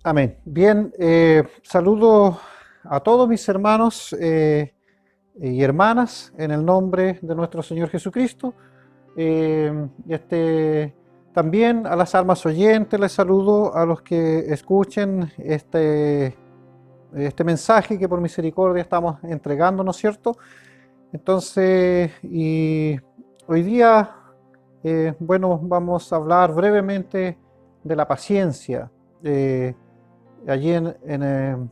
Amén. Bien, saludo a todos mis hermanos y hermanas en el nombre de nuestro Señor Jesucristo. También a las almas oyentes les saludo, a los que escuchen este mensaje que por misericordia estamos entregando, ¿no es cierto? Entonces, y hoy día, bueno, vamos a hablar brevemente de la paciencia. Allí en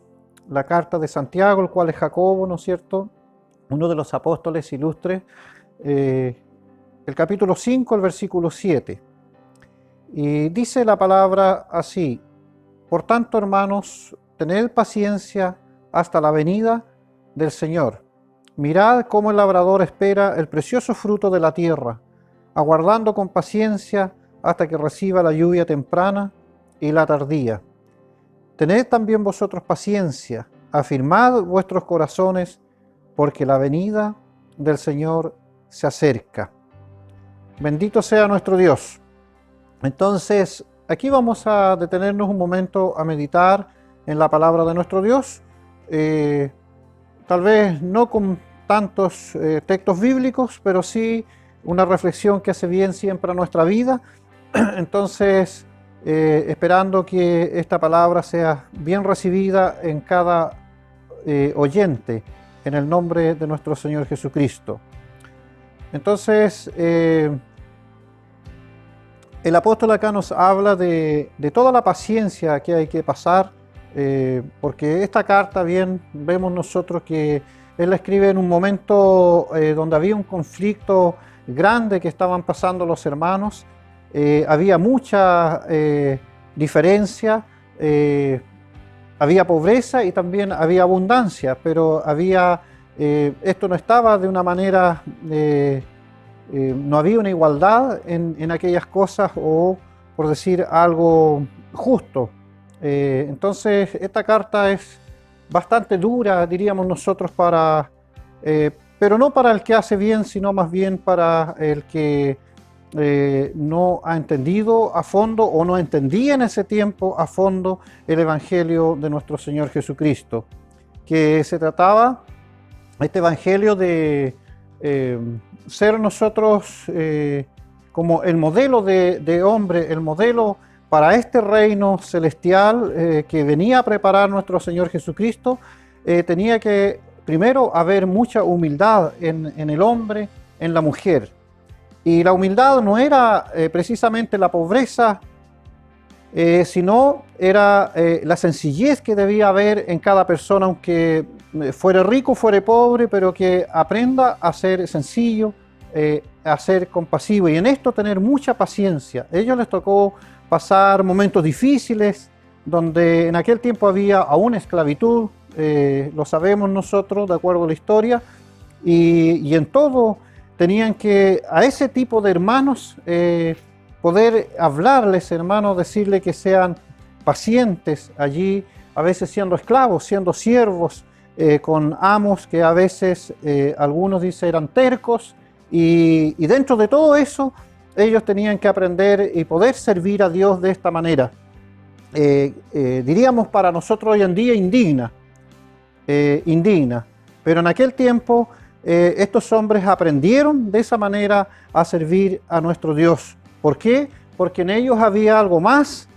la carta de Santiago, el cual es Jacobo, ¿no es cierto? Uno de los apóstoles ilustres, el capítulo 5, el versículo 7. Y dice la palabra así: por tanto, hermanos, tened paciencia hasta la venida del Señor. Mirad cómo el labrador espera el precioso fruto de la tierra, aguardando con paciencia hasta que reciba la lluvia temprana y la tardía. Tened también vosotros paciencia, afirmad vuestros corazones, porque la venida del Señor se acerca. Bendito sea nuestro Dios. Entonces, aquí vamos a detenernos un momento a meditar en la palabra de nuestro Dios. Tal vez no con tantos textos bíblicos, pero sí una reflexión que hace bien siempre a nuestra vida. Entonces, esperando que esta palabra sea bien recibida en cada oyente, en el nombre de nuestro Señor Jesucristo. Entonces, el apóstol acá nos habla de toda la paciencia que hay que pasar, porque esta carta, bien, vemos nosotros que él la escribe en un momento donde había un conflicto grande que estaban pasando los hermanos. Había mucha diferencia, había pobreza y también había abundancia, pero esto no estaba de una manera, no había una igualdad en aquellas cosas, o por decir algo justo. Entonces esta carta es bastante dura, diríamos nosotros, pero no para el que hace bien, sino más bien para el que no ha entendido a fondo, o no entendía en ese tiempo a fondo, el Evangelio de nuestro Señor Jesucristo, que se trataba, este Evangelio, de ser nosotros como el modelo de hombre, el modelo para este reino celestial que venía a preparar nuestro Señor Jesucristo. Tenía que primero haber mucha humildad en el hombre, en la mujer. Y la humildad no era precisamente la pobreza, sino era la sencillez que debía haber en cada persona, aunque fuera rico, fuera pobre, pero que aprenda a ser sencillo, a ser compasivo, y en esto tener mucha paciencia. A ellos les tocó pasar momentos difíciles, donde en aquel tiempo había aún esclavitud, lo sabemos nosotros de acuerdo a la historia, y en todo tenían que, a ese tipo de hermanos, poder hablarles, hermanos, decirle que sean pacientes allí, a veces siendo esclavos, siendo siervos, con amos que a veces algunos dicen eran tercos, y dentro de todo eso ellos tenían que aprender y poder servir a Dios de esta manera. Diríamos para nosotros hoy en día indigna, pero en aquel tiempo estos hombres aprendieron de esa manera a servir a nuestro Dios. ¿Por qué? Porque en ellos había algo más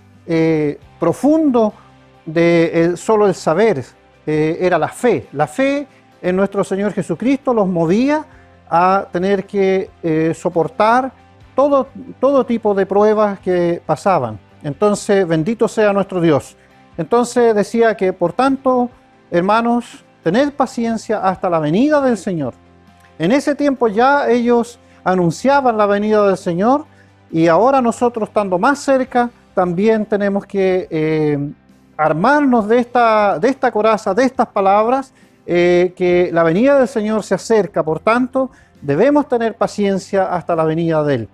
profundo de solo el saber. Era la fe. La fe en nuestro Señor Jesucristo los movía a tener que soportar todo tipo de pruebas que pasaban. Entonces, bendito sea nuestro Dios. Entonces decía que, por tanto, hermanos, tened paciencia hasta la venida del Señor. En ese tiempo ya ellos anunciaban la venida del Señor, y ahora nosotros, estando más cerca, también tenemos que armarnos de esta coraza, de estas palabras, que la venida del Señor se acerca. Por tanto, debemos tener paciencia hasta la venida de Él.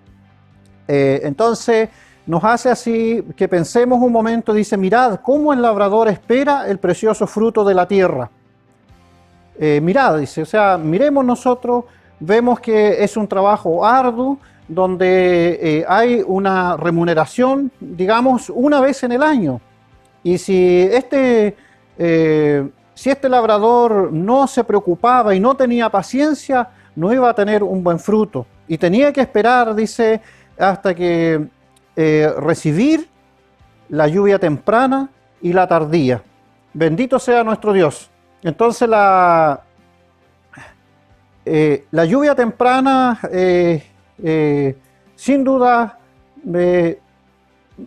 Entonces nos hace así que pensemos un momento. Dice: mirad cómo el labrador espera el precioso fruto de la tierra. Mirad, dice, o sea, miremos nosotros, vemos que es un trabajo arduo, donde hay una remuneración, digamos, una vez en el año. Y si este labrador no se preocupaba y no tenía paciencia, no iba a tener un buen fruto. Y tenía que esperar, dice, hasta que recibir la lluvia temprana y la tardía. Bendito sea nuestro Dios. Entonces la lluvia temprana, sin duda,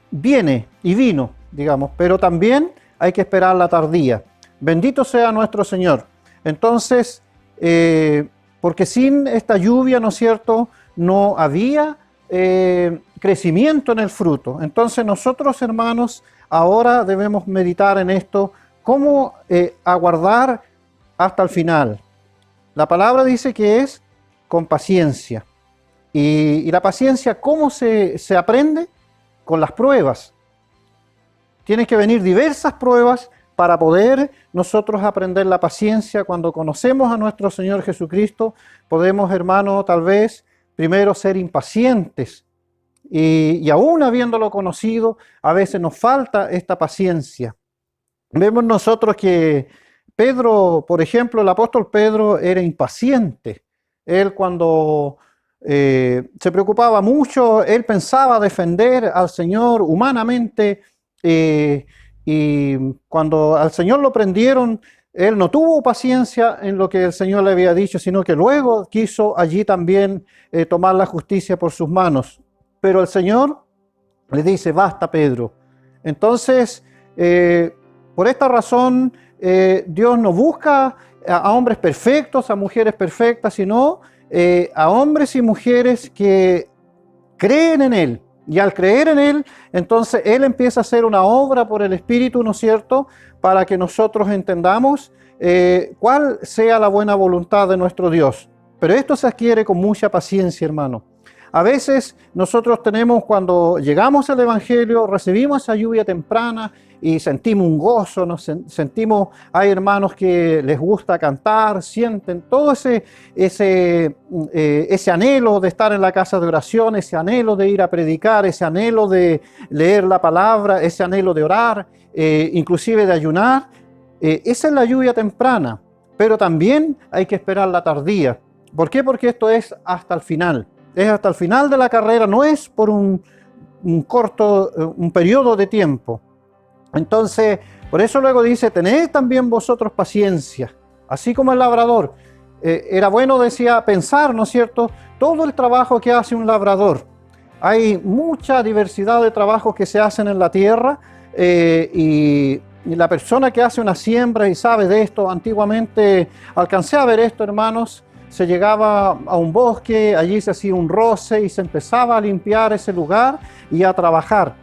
viene y vino, digamos, pero también hay que esperar la tardía. Bendito sea nuestro Señor. Entonces, porque sin esta lluvia, ¿no es cierto?, no había crecimiento en el fruto. Entonces nosotros, hermanos, ahora debemos meditar en esto, cómo aguardar hasta el final. La palabra dice que es con paciencia. Y la paciencia, ¿cómo se aprende? Con las pruebas. Tienen que venir diversas pruebas para poder nosotros aprender la paciencia. Cuando conocemos a nuestro Señor Jesucristo, podemos, hermano, tal vez primero ser impacientes. Y aún habiéndolo conocido, a veces nos falta esta paciencia. Vemos nosotros que Pedro, por ejemplo, el apóstol Pedro era impaciente. Él cuando se preocupaba mucho, él pensaba defender al Señor humanamente, y cuando al Señor lo prendieron, él no tuvo paciencia en lo que el Señor le había dicho, sino que luego quiso allí también tomar la justicia por sus manos. Pero el Señor le dice, basta, Pedro. Entonces, por esta razón, Dios no busca a hombres perfectos, a mujeres perfectas, sino a hombres y mujeres que creen en Él. Y al creer en Él, entonces Él empieza a hacer una obra por el Espíritu, ¿no es cierto?, para que nosotros entendamos cuál sea la buena voluntad de nuestro Dios. Pero esto se adquiere con mucha paciencia, hermano. A veces nosotros tenemos, cuando llegamos al Evangelio, recibimos esa lluvia temprana y sentimos un gozo, hay hermanos que les gusta cantar, sienten todo ese anhelo de estar en la casa de oración, ese anhelo de ir a predicar, ese anhelo de leer la palabra, ese anhelo de orar, inclusive de ayunar. Esa es la lluvia temprana, pero también hay que esperar la tardía. ¿Por qué? Porque esto es hasta el final. Es hasta el final de la carrera, no es por un periodo de tiempo. Entonces, por eso luego dice, tened también vosotros paciencia, así como el labrador. Era bueno, decía, pensar, ¿no es cierto?, todo el trabajo que hace un labrador. Hay mucha diversidad de trabajos que se hacen en la tierra, y la persona que hace una siembra y sabe de esto, antiguamente alcancé a ver esto, hermanos. Se llegaba a un bosque, allí se hacía un roce y se empezaba a limpiar ese lugar y a trabajar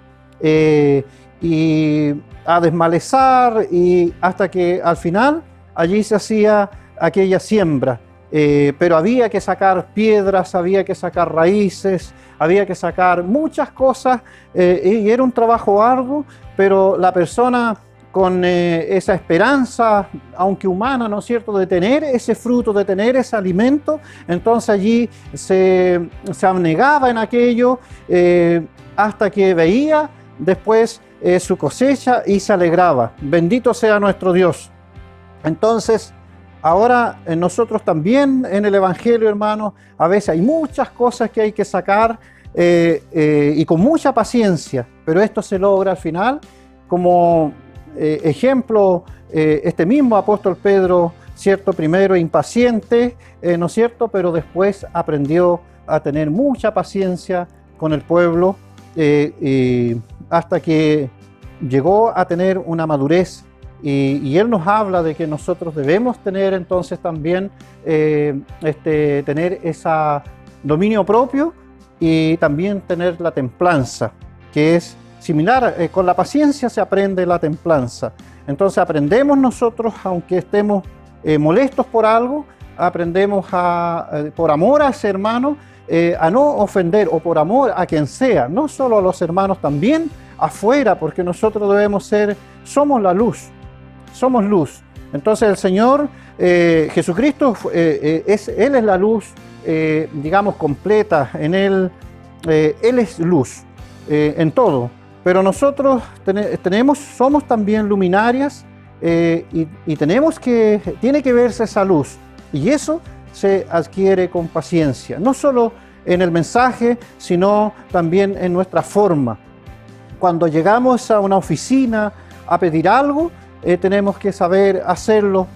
y a desmalezar, y hasta que al final allí se hacía aquella siembra. Pero había que sacar piedras, había que sacar raíces, había que sacar muchas cosas, y era un trabajo arduo, pero la persona con esa esperanza, aunque humana, ¿no es cierto?, de tener ese fruto, de tener ese alimento, entonces allí se abnegaba en aquello, hasta que veía después su cosecha y se alegraba. Bendito sea nuestro Dios. Entonces, ahora nosotros también en el Evangelio, hermanos, a veces hay muchas cosas que hay que sacar, y con mucha paciencia, pero esto se logra al final. Como ejemplo, este mismo apóstol Pedro, ¿cierto?, primero impaciente, ¿no es cierto?, pero después aprendió a tener mucha paciencia con el pueblo, hasta que llegó a tener una madurez, y él nos habla de que nosotros debemos tener entonces también tener ese dominio propio, y también tener la templanza, que es similar. Con la paciencia se aprende la templanza. Entonces aprendemos nosotros, aunque estemos molestos por algo, aprendemos por amor a ese hermano, a no ofender, o por amor a quien sea, no solo a los hermanos, también afuera, porque nosotros somos la luz, somos luz. Entonces el Señor Jesucristo, Él es la luz, digamos, completa. En Él es luz en todo. Pero nosotros somos también luminarias y tiene que verse esa luz. Y eso se adquiere con paciencia, no solo en el mensaje, sino también en nuestra forma. Cuando llegamos a una oficina a pedir algo, tenemos que saber hacerlo,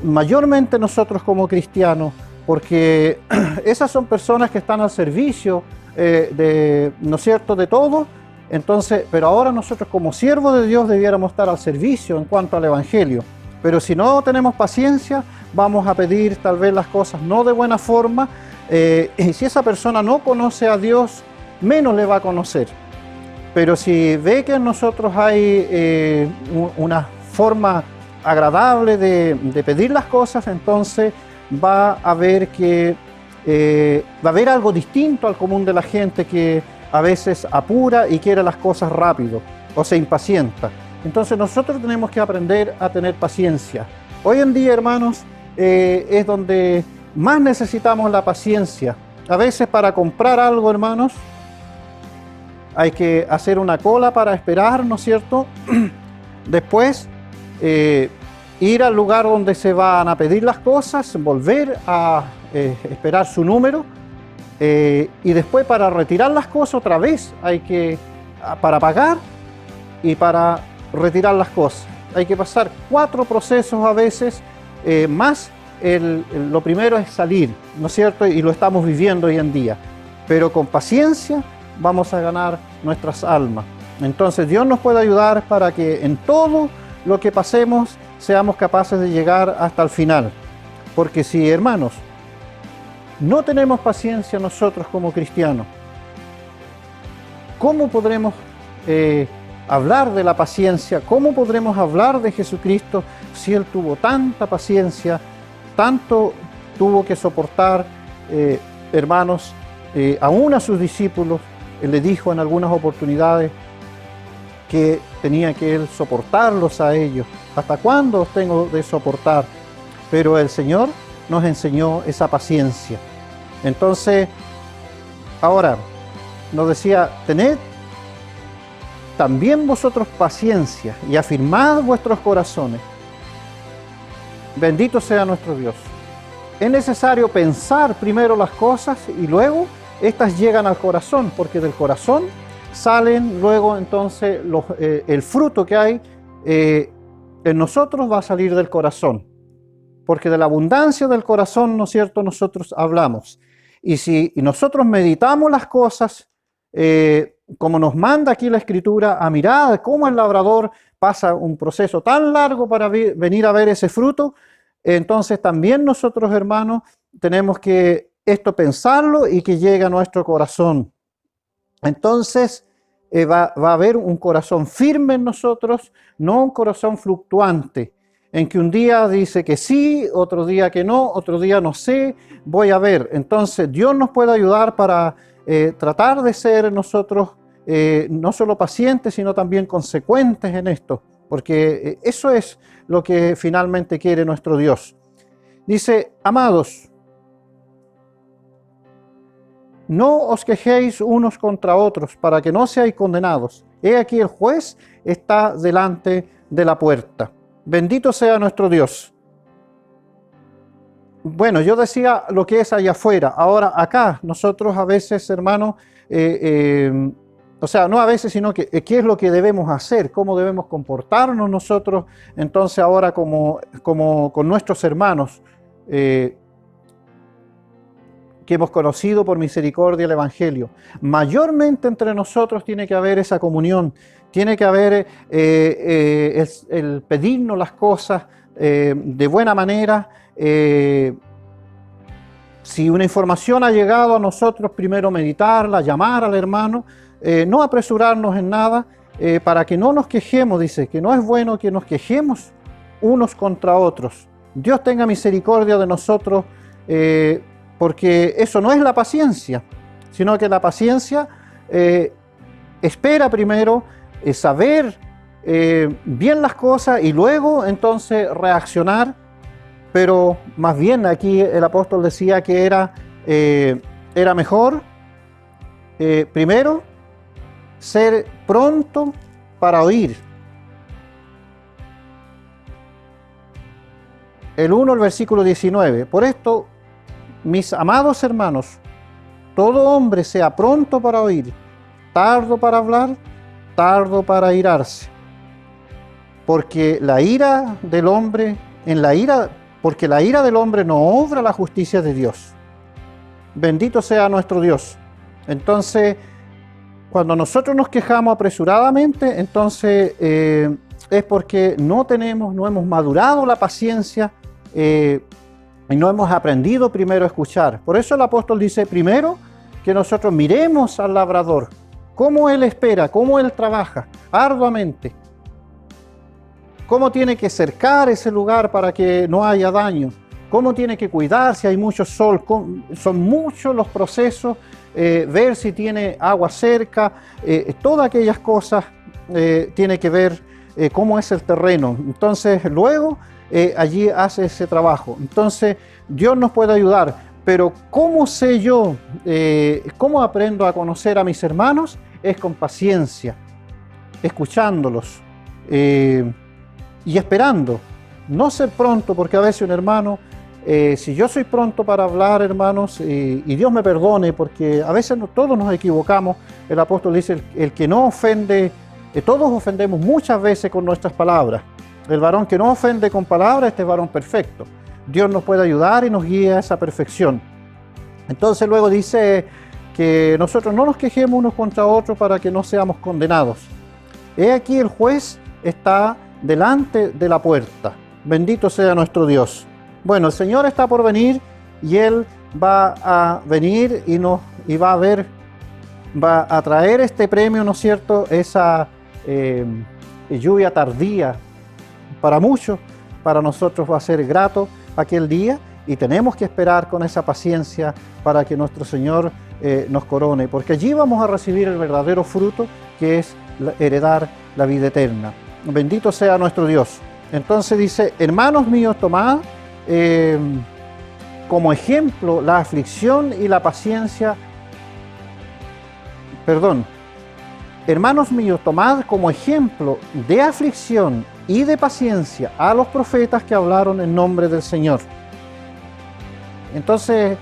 mayormente nosotros como cristianos, porque esas son personas que están al servicio ¿no es cierto?, de todo. Entonces, pero ahora nosotros como siervos de Dios debiéramos estar al servicio en cuanto al Evangelio. Pero si no tenemos paciencia, vamos a pedir tal vez las cosas no de buena forma, y si esa persona no conoce a Dios, menos le va a conocer. Pero si ve que en nosotros hay una forma agradable de pedir las cosas, entonces va a ver que va a haber algo distinto al común de la gente, que a veces apura y quiere las cosas rápido o se impacienta. Entonces nosotros tenemos que aprender a tener paciencia. Hoy en día, hermanos, es donde más necesitamos la paciencia. A veces para comprar algo, hermanos, hay que hacer una cola para esperar, ¿no es cierto? Después ir al lugar donde se van a pedir las cosas, volver a esperar su número, y después para retirar las cosas otra vez hay que, para pagar y para retirar las cosas, hay que pasar 4 procesos a veces, más lo primero es salir, ¿no es cierto? Y lo estamos viviendo hoy en día, pero con paciencia vamos a ganar nuestras almas. Entonces Dios nos puede ayudar para que en todo lo que pasemos seamos capaces de llegar hasta el final. Porque si, hermanos, no tenemos paciencia nosotros como cristianos, ¿cómo podremos hablar de la paciencia? ¿Cómo podremos hablar de Jesucristo si Él tuvo tanta paciencia, tanto tuvo que soportar, hermanos, aún a sus discípulos? Él le dijo en algunas oportunidades que tenía que Él soportarlos a ellos. ¿Hasta cuándo os tengo de soportar? Pero el Señor nos enseñó esa paciencia. Entonces, ahora nos decía, tened también vosotros paciencia y afirmad vuestros corazones. Bendito sea nuestro Dios. Es necesario pensar primero las cosas y luego estas llegan al corazón, porque del corazón salen luego entonces el fruto que hay en nosotros va a salir del corazón, porque de la abundancia del corazón, ¿no es cierto?, nosotros hablamos. Y si nosotros meditamos las cosas, como nos manda aquí la Escritura, a mirar cómo el labrador pasa un proceso tan largo para venir a ver ese fruto, entonces también nosotros, hermanos, tenemos que esto pensarlo y que llegue a nuestro corazón. Entonces va a haber un corazón firme en nosotros, no un corazón fluctuante, en que un día dice que sí, otro día que no, otro día no sé, voy a ver. Entonces Dios nos puede ayudar para tratar de ser nosotros no solo pacientes, sino también consecuentes en esto, porque eso es lo que finalmente quiere nuestro Dios. Dice, amados, no os quejéis unos contra otros, para que no seáis condenados. He aquí el juez está delante de la puerta. Bendito sea nuestro Dios. Bueno, yo decía lo que es allá afuera. Ahora acá, nosotros a veces, hermanos, o sea, no a veces, sino que qué es lo que debemos hacer, cómo debemos comportarnos nosotros, entonces ahora como con nuestros hermanos, que hemos conocido por misericordia el Evangelio. Mayormente entre nosotros tiene que haber esa comunión, tiene que haber el pedirnos las cosas de buena manera. Si una información ha llegado a nosotros, primero meditarla, llamar al hermano, no apresurarnos en nada, para que no nos quejemos, dice, que no es bueno que nos quejemos unos contra otros. Dios tenga misericordia de nosotros, porque eso no es la paciencia, sino que la paciencia espera primero saber bien las cosas y luego entonces reaccionar, pero más bien aquí el apóstol decía que era mejor primero ser pronto para oír. El 1, el versículo 19. Por esto, mis amados hermanos, todo hombre sea pronto para oír, tardo para hablar, tardo para airarse. Porque la ira del hombre, porque la ira del hombre no obra la justicia de Dios. Bendito sea nuestro Dios. Entonces, cuando nosotros nos quejamos apresuradamente, entonces es porque no hemos madurado la paciencia y no hemos aprendido primero a escuchar. Por eso el apóstol dice primero que nosotros miremos al labrador, cómo él espera, cómo él trabaja arduamente, cómo tiene que cercar ese lugar para que no haya daño, cómo tiene que cuidar si hay mucho sol. Son muchos los procesos, ver si tiene agua cerca, todas aquellas cosas tiene que ver cómo es el terreno. Entonces luego allí hace ese trabajo. Entonces Dios nos puede ayudar, pero ¿cómo sé yo? ¿Cómo aprendo a conocer a mis hermanos? Es con paciencia, escuchándolos y esperando. No ser pronto, porque a veces un hermano, si yo soy pronto para hablar, hermanos, y Dios me perdone, porque a veces todos nos equivocamos. El apóstol dice, el que no ofende, todos ofendemos muchas veces con nuestras palabras. El varón que no ofende con palabras, este es varón perfecto. Dios nos puede ayudar y nos guía a esa perfección. Entonces luego dice que nosotros no nos quejemos unos contra otros para que no seamos condenados. He aquí el juez está delante de la puerta. Bendito sea nuestro Dios. Bueno, el Señor está por venir y Él va a venir y va a traer este premio, ¿no es cierto? Esa lluvia tardía. Para muchos, para nosotros va a ser grato aquel día y tenemos que esperar con esa paciencia para que nuestro Señor nos corone, porque allí vamos a recibir el verdadero fruto, que es heredar la vida eterna. Bendito sea nuestro Dios. Entonces dice, hermanos míos, tomad como ejemplo la aflicción y la paciencia. Hermanos míos, tomad como ejemplo de aflicción y de paciencia a los profetas que hablaron en nombre del Señor. Entonces,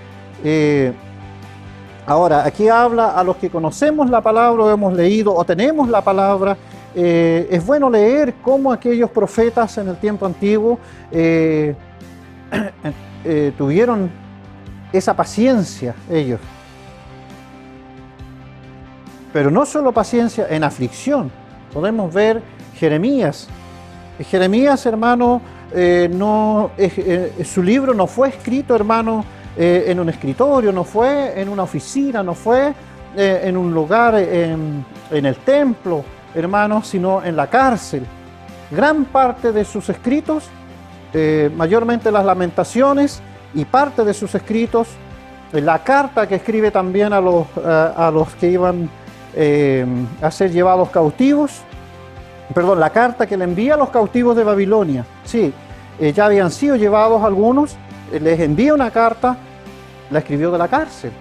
ahora, aquí habla a los que conocemos la palabra, o hemos leído, o tenemos la palabra. Es bueno leer cómo aquellos profetas en el tiempo antiguo tuvieron esa paciencia ellos. Pero no solo paciencia en aflicción. Podemos ver Jeremías. Jeremías, hermano, su libro no fue escrito, hermano, en un escritorio, no fue en una oficina, no fue en un lugar en el templo, hermano, sino en la cárcel. Gran parte de sus escritos, mayormente las Lamentaciones, y parte de sus escritos, la carta que escribe también a los que iban a ser llevados cautivos, la carta que le envía a los cautivos de Babilonia. Sí, ya habían sido llevados algunos, les envía una carta, la escribió de la cárcel.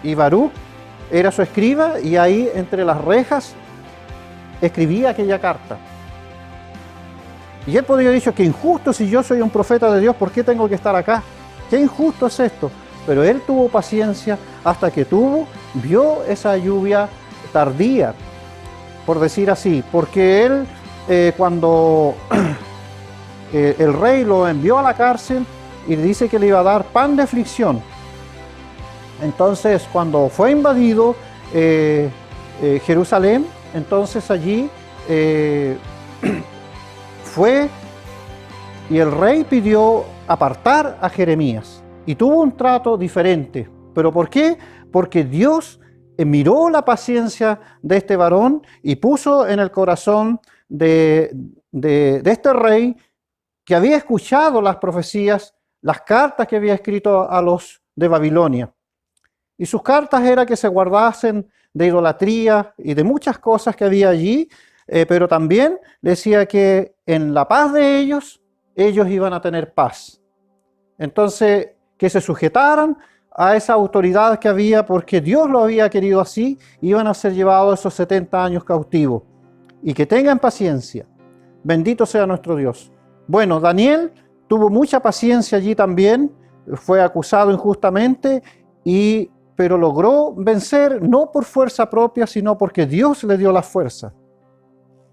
Y Baruch era su escriba y ahí entre las rejas escribía aquella carta. Y él podría haber dicho, qué injusto, si yo soy un profeta de Dios, ¿por qué tengo que estar acá? Qué injusto es esto. Pero él tuvo paciencia hasta que vio esa lluvia tardía, por decir así, porque él cuando el rey lo envió a la cárcel y le dice que le iba a dar pan de aflicción. Entonces cuando fue invadido Jerusalén, entonces allí fue y el rey pidió apartar a Jeremías y tuvo un trato diferente. ¿Pero por qué? Porque Dios miró la paciencia de este varón y puso en el corazón de este rey, que había escuchado las profecías, las cartas que había escrito a los de Babilonia. Y sus cartas era que se guardasen de idolatría y de muchas cosas que había allí, pero también decía que en la paz de ellos iban a tener paz. Entonces, que se sujetaran a esa autoridad que había, porque Dios lo había querido así, iban a ser llevados esos 70 años cautivos. Y que tengan paciencia. Bendito sea nuestro Dios. Bueno, Daniel tuvo mucha paciencia allí también, fue acusado injustamente, pero logró vencer no por fuerza propia, sino porque Dios le dio la fuerza.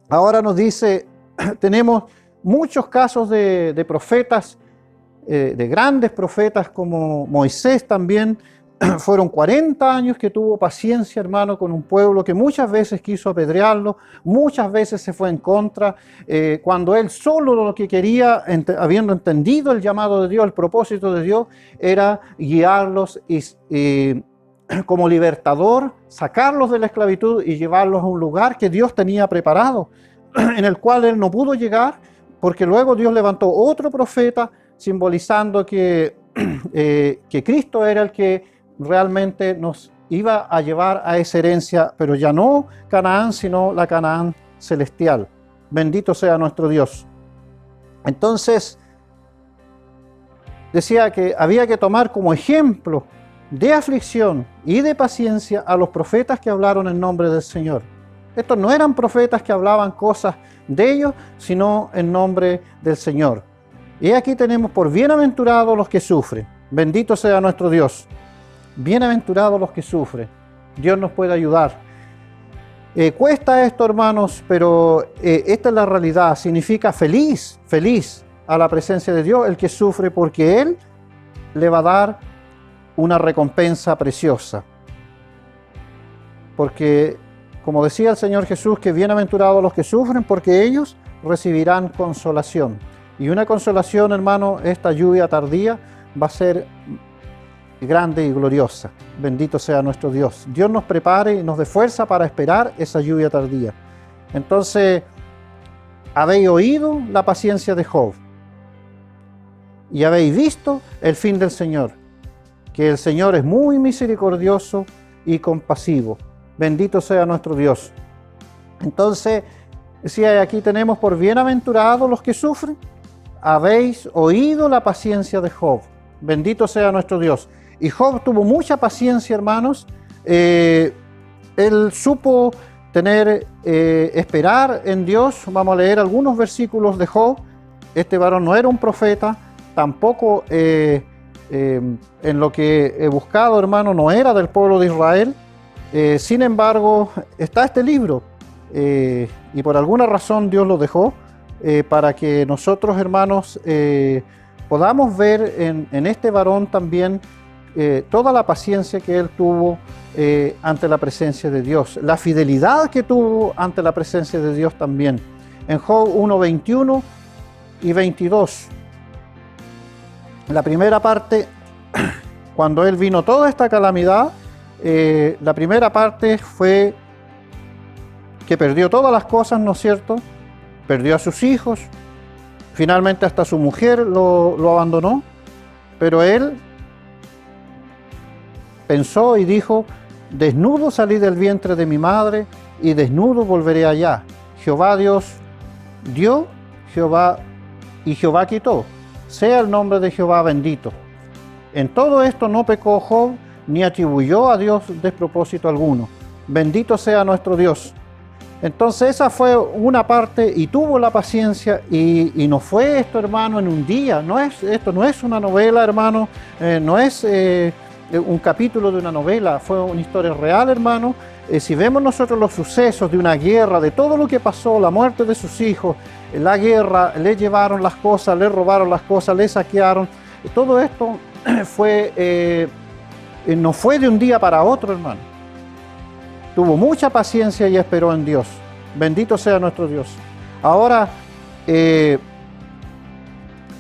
Ahora nos dice, tenemos muchos casos de profetas, de grandes profetas como Moisés también. Fueron 40 años que tuvo paciencia, hermano, con un pueblo que muchas veces quiso apedrearlo, muchas veces se fue en contra, cuando él solo lo que quería, habiendo entendido el llamado de Dios, el propósito de Dios, era guiarlos como libertador, sacarlos de la esclavitud y llevarlos a un lugar que Dios tenía preparado, en el cual él no pudo llegar, porque luego Dios levantó otro profeta, simbolizando que Cristo era el que realmente nos iba a llevar a esa herencia, pero ya no Canaán, sino la Canaán celestial. Bendito sea nuestro Dios. Entonces, decía que había que tomar como ejemplo de aflicción y de paciencia a los profetas que hablaron en nombre del Señor. Estos no eran profetas que hablaban cosas de ellos, sino en nombre del Señor. Y aquí tenemos por bienaventurados los que sufren. Bendito sea nuestro Dios. Bienaventurados los que sufren. Dios nos puede ayudar. Cuesta esto, hermanos, pero esta es la realidad. Significa feliz, feliz a la presencia de Dios el que sufre, porque Él le va a dar una recompensa preciosa. Porque, como decía el Señor Jesús, que bienaventurados los que sufren, porque ellos recibirán consolación. Y una consolación, hermano, esta lluvia tardía va a ser grande y gloriosa. Bendito sea nuestro Dios. Dios nos prepare y nos dé fuerza para esperar esa lluvia tardía. Entonces, habéis oído la paciencia de Job y habéis visto el fin del Señor, que el Señor es muy misericordioso y compasivo. Bendito sea nuestro Dios. Entonces, si aquí tenemos por bienaventurados los que sufren, habéis oído la paciencia de Job. Bendito sea nuestro Dios. Y Job tuvo mucha paciencia, hermanos. Él supo esperar en Dios. Vamos a leer algunos versículos de Job. Este varón no era un profeta, tampoco en lo que he buscado, hermano, no era del pueblo de Israel. Sin embargo, está este libro y por alguna razón Dios lo dejó para que nosotros, hermanos, podamos ver en este varón también toda la paciencia que él tuvo ante la presencia de Dios, la fidelidad que tuvo ante la presencia de Dios también. En Job 1, 21 y 22, la primera parte, cuando él vino toda esta calamidad, la primera parte fue que perdió todas las cosas, ¿no es cierto? Perdió a sus hijos, finalmente hasta su mujer lo abandonó, pero él pensó y dijo: desnudo salí del vientre de mi madre y desnudo volveré allá. Jehová Dios dio, Jehová quitó. Sea el nombre de Jehová bendito. En todo esto no pecó Job, ni atribuyó a Dios despropósito alguno. Bendito sea nuestro Dios. Entonces esa fue una parte, y tuvo la paciencia, y no fue esto, hermano, en un día. Esto no es una novela, hermano, no es un capítulo de una novela, fue una historia real, hermano. Si vemos nosotros los sucesos de una guerra, de todo lo que pasó, la muerte de sus hijos, la guerra, le llevaron las cosas, le robaron las cosas, le saquearon, todo esto no fue de un día para otro, hermano. Tuvo mucha paciencia y esperó en Dios. Bendito sea nuestro Dios. Ahora,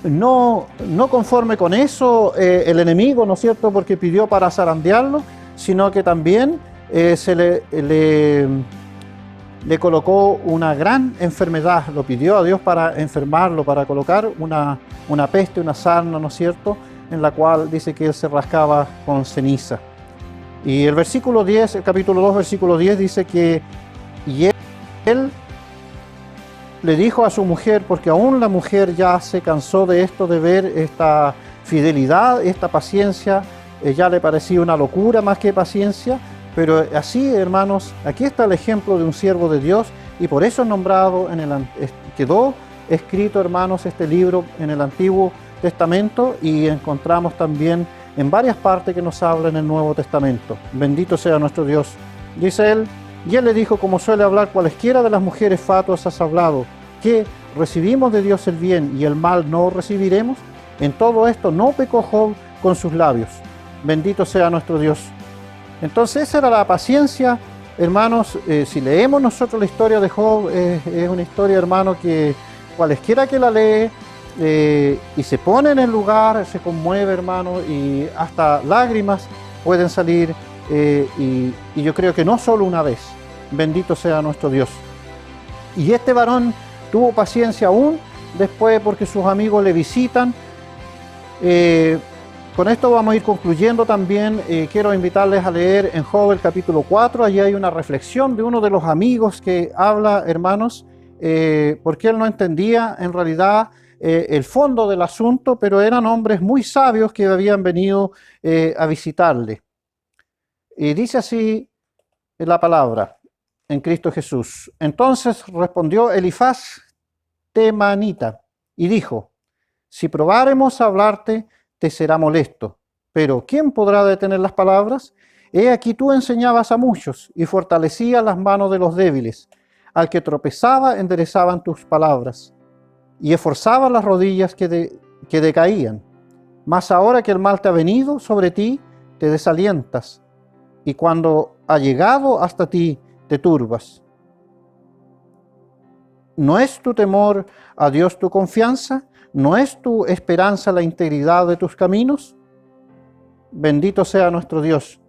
no conforme con eso, el enemigo, ¿no es cierto?, porque pidió para zarandearlo, sino que también le colocó una gran enfermedad. Lo pidió a Dios para enfermarlo, para colocar una peste, una sarna, ¿no es cierto?, en la cual dice que él se rascaba con ceniza. Y el versículo 10, el capítulo 2, versículo 10 dice que él le dijo a su mujer, porque aún la mujer ya se cansó de esto, de ver esta fidelidad, esta paciencia ya le parecía una locura más que paciencia, pero así, hermanos, aquí está el ejemplo de un siervo de Dios, y por eso es nombrado, quedó escrito, hermanos, este libro en el Antiguo Testamento, y encontramos también en varias partes que nos habla en el Nuevo Testamento. Bendito sea nuestro Dios. Dice él, y él le dijo, como suele hablar cualesquiera de las mujeres fatuas has hablado, que recibimos de Dios el bien y el mal no recibiremos. En todo esto no pecó Job con sus labios. Bendito sea nuestro Dios. Entonces esa era la paciencia, hermanos. Si leemos nosotros la historia de Job, es una historia, hermano, que cualesquiera que la lee y se pone en el lugar, se conmueve, hermano, y hasta lágrimas pueden salir, y yo creo que no solo una vez. Bendito sea nuestro Dios. Y este varón tuvo paciencia aún después, porque sus amigos le visitan. Con esto vamos a ir concluyendo también. Quiero invitarles a leer en Job el capítulo 4. Allí hay una reflexión de uno de los amigos que habla, hermanos, porque él no entendía en realidad el fondo del asunto, pero eran hombres muy sabios que habían venido a visitarle. Y dice así la palabra en Cristo Jesús. Entonces respondió Elifaz temanita y dijo, si probáremos a hablarte, te será molesto. Pero ¿quién podrá detener las palabras? He aquí tú enseñabas a muchos y fortalecías las manos de los débiles. Al que tropezaba enderezaban tus palabras y esforzabas las rodillas que decaían. Mas ahora que el mal te ha venido sobre ti, te desalientas, y cuando ha llegado hasta ti, te turbas. ¿No es tu temor a Dios tu confianza? ¿No es tu esperanza la integridad de tus caminos? Bendito sea nuestro Dios.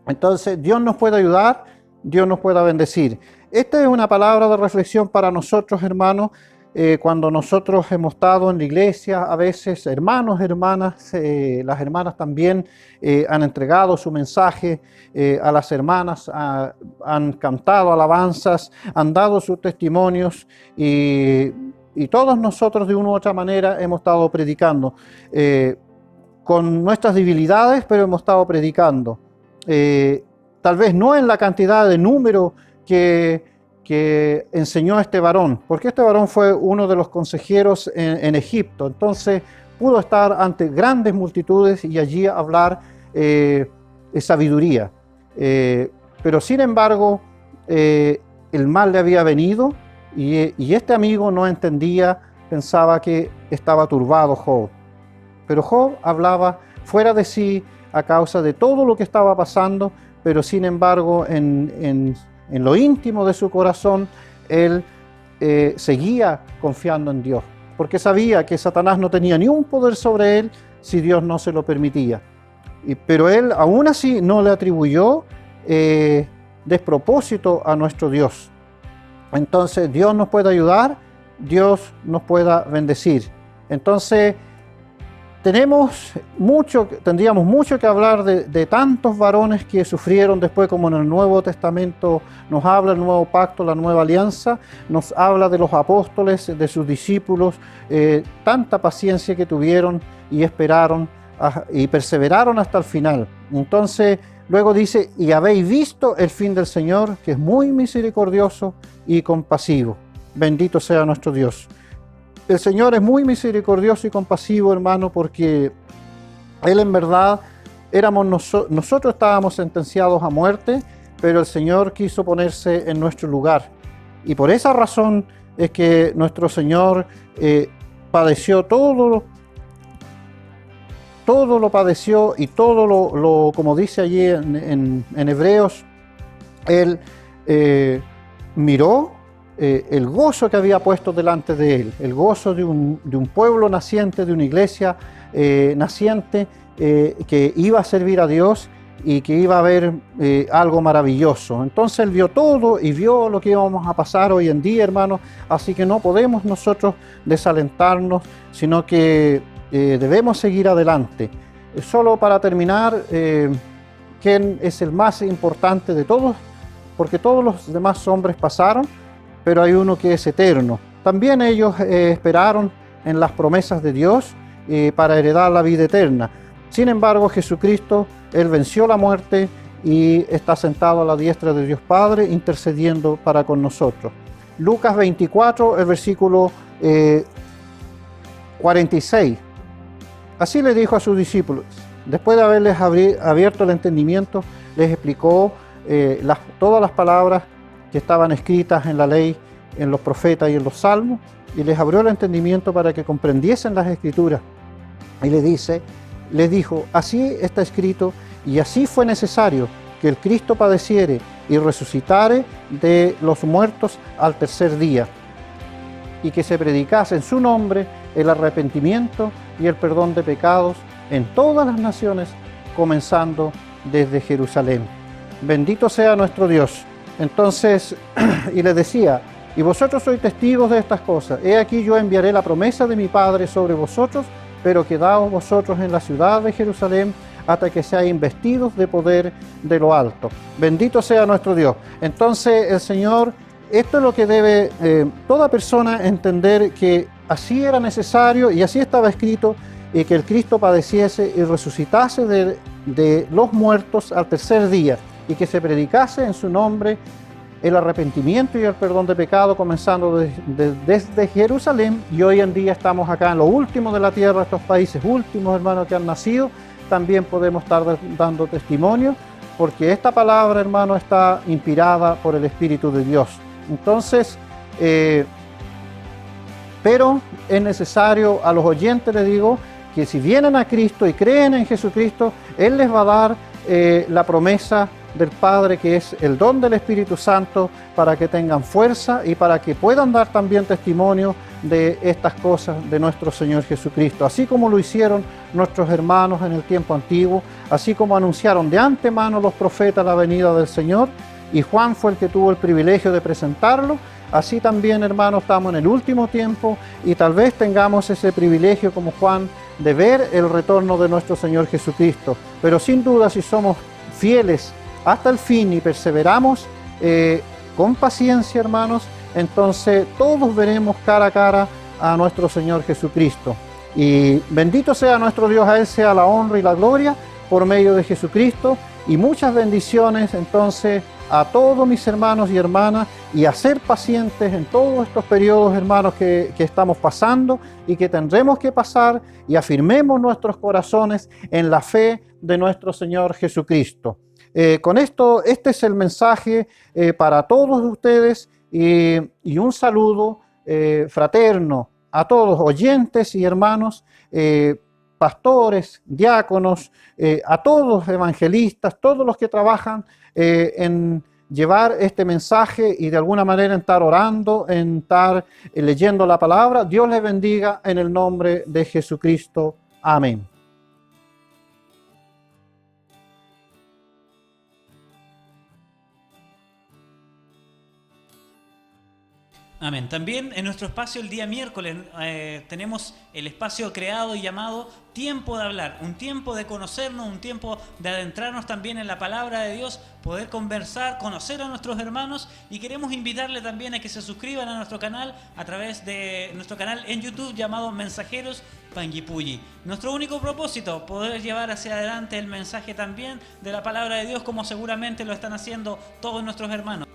Entonces, Dios nos puede ayudar, Dios nos puede bendecir. Esta es una palabra de reflexión para nosotros, hermanos. Cuando nosotros hemos estado en la iglesia, a veces hermanos, hermanas, las hermanas también han entregado su mensaje a las hermanas, han cantado alabanzas, han dado sus testimonios, y todos nosotros de una u otra manera hemos estado predicando con nuestras debilidades, pero hemos estado predicando. Tal vez no en la cantidad de número que enseñó este varón, porque este varón fue uno de los consejeros en Egipto, entonces pudo estar ante grandes multitudes y allí hablar sabiduría. Pero sin embargo, el mal le había venido, y este amigo no entendía, pensaba que estaba turbado Job. Pero Job hablaba fuera de sí a causa de todo lo que estaba pasando, pero sin embargo en lo íntimo de su corazón, él seguía confiando en Dios, porque sabía que Satanás no tenía ni un poder sobre él si Dios no se lo permitía. Pero él aún así no le atribuyó despropósito a nuestro Dios. Entonces Dios nos puede ayudar, Dios nos pueda bendecir. Entonces tendríamos mucho que hablar de tantos varones que sufrieron después, como en el Nuevo Testamento nos habla el Nuevo Pacto, la Nueva Alianza, nos habla de los apóstoles, de sus discípulos, tanta paciencia que tuvieron y esperaron y perseveraron hasta el final. Entonces luego dice, y habéis visto el fin del Señor, que es muy misericordioso y compasivo. Bendito sea nuestro Dios. El Señor es muy misericordioso y compasivo, hermano, porque Él en verdad nosotros estábamos sentenciados a muerte, pero el Señor quiso ponerse en nuestro lugar. Y por esa razón es que nuestro Señor padeció todo lo padeció, y todo lo como dice allí en Hebreos, Él miró el gozo que había puesto delante de él, el gozo de un pueblo naciente, de una iglesia naciente, que iba a servir a Dios y que iba a haber algo maravilloso. Entonces él vio todo y vio lo que íbamos a pasar hoy en día, hermanos, así que no podemos nosotros desalentarnos, sino que debemos seguir adelante. Solo para terminar, ¿quién es el más importante de todos? Porque todos los demás hombres pasaron, pero hay uno que es eterno. También ellos esperaron en las promesas de Dios para heredar la vida eterna. Sin embargo, Jesucristo, Él venció la muerte y está sentado a la diestra de Dios Padre, intercediendo para con nosotros. Lucas 24, el versículo 46. Así le dijo a sus discípulos, después de haberles abierto el entendimiento, les explicó todas las palabras que estaban escritas en la ley, en los profetas y en los salmos, y les abrió el entendimiento para que comprendiesen las escrituras. Y les dijo, así está escrito, y así fue necesario que el Cristo padeciere y resucitare de los muertos al tercer día, y que se predicase en su nombre el arrepentimiento y el perdón de pecados en todas las naciones, comenzando desde Jerusalén. Bendito sea nuestro Dios. Entonces, y les decía, y vosotros sois testigos de estas cosas. He aquí yo enviaré la promesa de mi Padre sobre vosotros, pero quedaos vosotros en la ciudad de Jerusalén hasta que seáis investidos de poder de lo alto. Bendito sea nuestro Dios. Entonces el Señor, esto es lo que debe toda persona entender, que así era necesario y así estaba escrito, y que el Cristo padeciese y resucitase de los muertos al tercer día, y que se predicase en su nombre el arrepentimiento y el perdón de pecado, comenzando desde Jerusalén. Y hoy en día estamos acá en lo último de la tierra, estos países últimos, hermanos, que han nacido. También podemos estar dando testimonio, porque esta palabra, hermano, está inspirada por el Espíritu de Dios. Entonces, pero es necesario, a los oyentes les digo, que si vienen a Cristo y creen en Jesucristo, Él les va a dar la promesa del Padre, que es el don del Espíritu Santo, para que tengan fuerza y para que puedan dar también testimonio de estas cosas de nuestro Señor Jesucristo, así como lo hicieron nuestros hermanos en el tiempo antiguo, así como anunciaron de antemano los profetas la venida del Señor, y Juan fue el que tuvo el privilegio de presentarlo. Así también, hermanos, estamos en el último tiempo y tal vez tengamos ese privilegio como Juan de ver el retorno de nuestro Señor Jesucristo. Pero sin duda, si somos fieles hasta el fin y perseveramos con paciencia, hermanos, entonces todos veremos cara a cara a nuestro Señor Jesucristo. Y bendito sea nuestro Dios, a Él sea la honra y la gloria por medio de Jesucristo, y muchas bendiciones entonces a todos mis hermanos y hermanas, y a ser pacientes en todos estos periodos, hermanos, que estamos pasando y que tendremos que pasar, y afirmemos nuestros corazones en la fe de nuestro Señor Jesucristo. Con esto, este es el mensaje para todos ustedes, y un saludo fraterno a todos, oyentes y hermanos, pastores, diáconos, a todos evangelistas, todos los que trabajan en llevar este mensaje y de alguna manera en estar orando, en estar leyendo la palabra. Dios les bendiga en el nombre de Jesucristo. Amén. Amén. También en nuestro espacio el día miércoles tenemos el espacio creado y llamado Tiempo de Hablar, un tiempo de conocernos, un tiempo de adentrarnos también en la palabra de Dios, poder conversar, conocer a nuestros hermanos, y queremos invitarle también a que se suscriban a nuestro canal a través de nuestro canal en YouTube llamado Mensajeros Panguipulli. Nuestro único propósito, poder llevar hacia adelante el mensaje también de la palabra de Dios, como seguramente lo están haciendo todos nuestros hermanos.